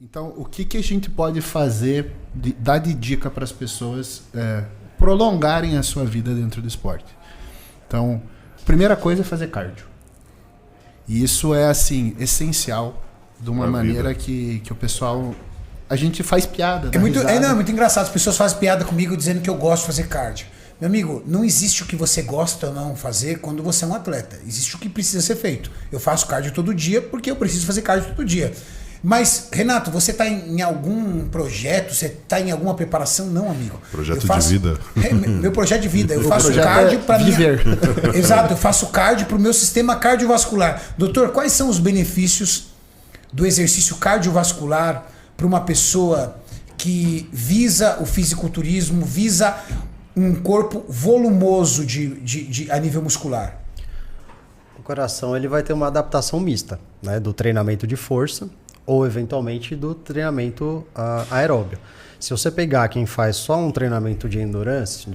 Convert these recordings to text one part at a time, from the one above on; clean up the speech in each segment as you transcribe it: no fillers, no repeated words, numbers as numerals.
Então, o que a gente pode fazer, dar de dica para as pessoas prolongarem a sua vida dentro do esporte? Então, a primeira coisa é fazer cardio. E isso é, assim, essencial de uma maneira que o pessoal... A gente faz piada. É muito engraçado. As pessoas fazem piada comigo dizendo que eu gosto de fazer cardio. Meu amigo, não existe o que você gosta ou não fazer quando você é um atleta. Existe o que precisa ser feito. Eu faço cardio todo dia porque eu preciso fazer cardio todo dia. Mas, Renato, você está em algum projeto? Você está em alguma preparação? Não, amigo. Projeto de vida. Meu projeto de vida. Eu faço cardio para viver. Exato, eu faço cardio para o meu sistema cardiovascular. Doutor, quais são os benefícios do exercício cardiovascular para uma pessoa que visa o fisiculturismo, visa um corpo volumoso a nível muscular? O coração ele vai ter uma adaptação mista, né, do treinamento de força ou eventualmente do treinamento aeróbio. Se você pegar quem faz só um treinamento de endurance,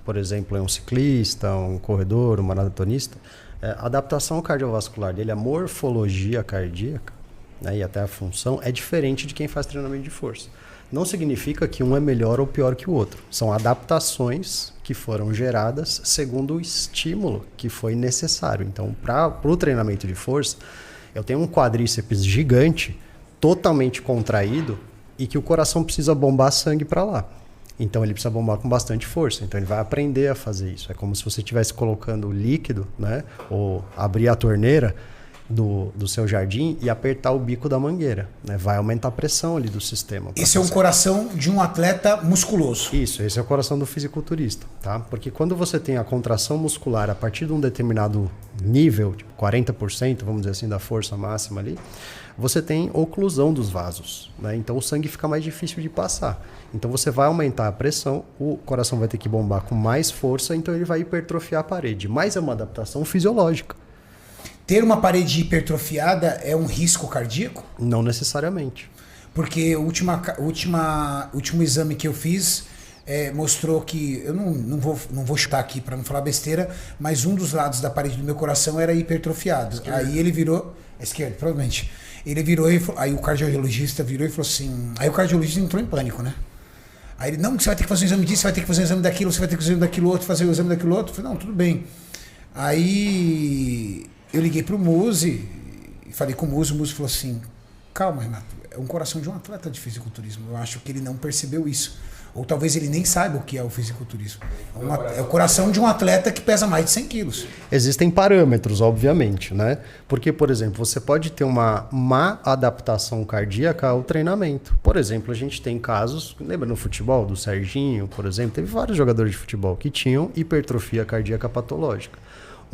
por exemplo, um ciclista, um corredor, um maratonista, a adaptação cardiovascular dele, a morfologia cardíaca, né, e até a função, é diferente de quem faz treinamento de força. Não significa que um é melhor ou pior que o outro. São adaptações que foram geradas segundo o estímulo que foi necessário. Então, para o treinamento de força, eu tenho um quadríceps gigante, totalmente contraído, e que o coração precisa bombar sangue para lá. Então, ele precisa bombar com bastante força. Então, ele vai aprender a fazer isso. É como se você estivesse colocando líquido, né, ou abrir a torneira do seu jardim e apertar o bico da mangueira, né? Vai aumentar a pressão ali do sistema. Esse é um coração de um atleta musculoso. Isso, esse é o coração do fisiculturista, tá? Porque quando você tem a contração muscular a partir de um determinado nível, tipo 40%, vamos dizer assim, da força máxima ali, você tem oclusão dos vasos, né? Então o sangue fica mais difícil de passar. Então você vai aumentar a pressão, o coração vai ter que bombar com mais força, então ele vai hipertrofiar a parede. Mas é uma adaptação fisiológica. Ter uma parede hipertrofiada é um risco cardíaco? Não necessariamente. Porque o último exame que eu fiz mostrou que, eu não vou chutar aqui para não falar besteira, mas um dos lados da parede do meu coração era hipertrofiado. Esquerda. Aí ele virou... Esquerda, provavelmente. Ele virou e falou, aí o cardiologista virou e falou assim... Aí o cardiologista entrou em pânico, né? Aí ele, não, você vai ter que fazer um exame disso, você vai ter que fazer um exame daquilo, você vai ter que fazer um exame daquilo outro, fazer o exame daquilo outro. Eu falei, não, tudo bem. Aí... Eu liguei pro Muzi e falei com o Muzi falou assim, calma, Renato, é um coração de um atleta de fisiculturismo. Eu acho que ele não percebeu isso. Ou talvez ele nem saiba o que é o fisiculturismo. É o coração de um atleta que pesa mais de 100 quilos. Existem parâmetros, obviamente, né? Porque, por exemplo, você pode ter uma má adaptação cardíaca ao treinamento. Por exemplo, a gente tem casos, lembra no futebol, do Serginho, por exemplo, teve vários jogadores de futebol que tinham hipertrofia cardíaca patológica.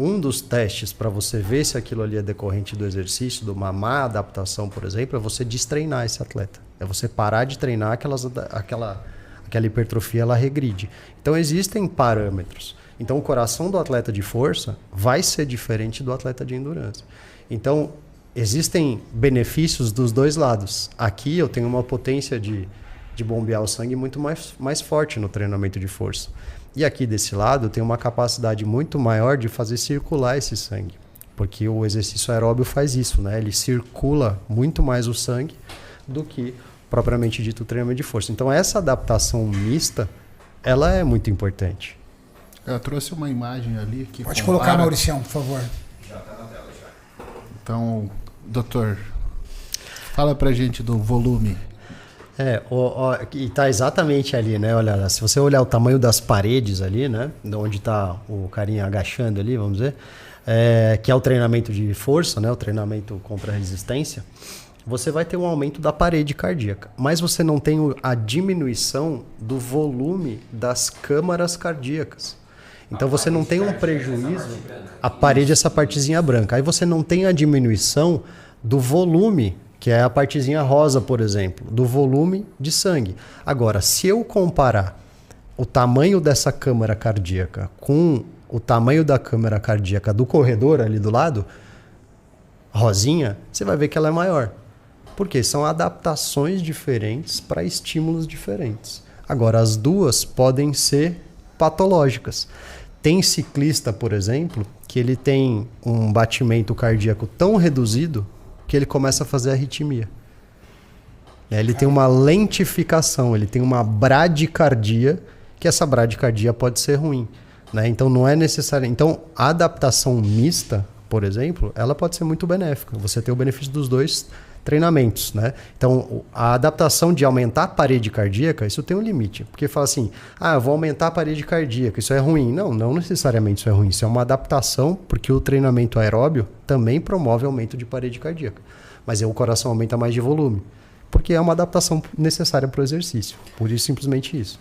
Um dos testes para você ver se aquilo ali é decorrente do exercício, de uma má adaptação, por exemplo, é você destreinar esse atleta. É você parar de treinar, aquela hipertrofia ela regride. Então existem parâmetros. Então o coração do atleta de força vai ser diferente do atleta de endurance. Então existem benefícios dos dois lados. Aqui eu tenho uma potência de bombear o sangue muito mais forte no treinamento de força. E aqui desse lado tem uma capacidade muito maior de fazer circular esse sangue. Porque o exercício aeróbio faz isso, né? Ele circula muito mais o sangue do que propriamente dito o treinamento de força. Então essa adaptação mista, ela é muito importante. Eu trouxe uma imagem ali que pode colocar, Mauricião, por favor. Já está na tela já. Então, doutor, fala pra gente do volume. E tá exatamente ali, né? Olha, se você olhar o tamanho das paredes ali, né? Onde tá o carinha agachando ali, vamos dizer, que é o treinamento de força, né? O treinamento contra a resistência, você vai ter um aumento da parede cardíaca, mas você não tem a diminuição do volume das câmaras cardíacas. Então você não tem um prejuízo. A parede é essa partezinha branca. Aí você não tem a diminuição do volume, que é a partezinha rosa, por exemplo, do volume de sangue. Agora, se eu comparar o tamanho dessa câmara cardíaca com o tamanho da câmara cardíaca do corredor ali do lado, rosinha, você vai ver que ela é maior. Porque são adaptações diferentes para estímulos diferentes. Agora, as duas podem ser patológicas. Tem ciclista, por exemplo, que ele tem um batimento cardíaco tão reduzido que ele começa a fazer arritmia. né? Ele tem uma lentificação, ele tem uma bradicardia, que essa bradicardia pode ser ruim, né? Então não é necessário. Então a adaptação mista, por exemplo, ela pode ser muito benéfica. Você tem o benefício dos dois treinamentos, né? Então, a adaptação de aumentar a parede cardíaca, isso tem um limite. Porque fala assim, eu vou aumentar a parede cardíaca, isso é ruim. Não necessariamente isso é ruim. Isso é uma adaptação, porque o treinamento aeróbio também promove aumento de parede cardíaca. Mas o coração aumenta mais de volume. Porque é uma adaptação necessária para o exercício. Por isso, simplesmente isso.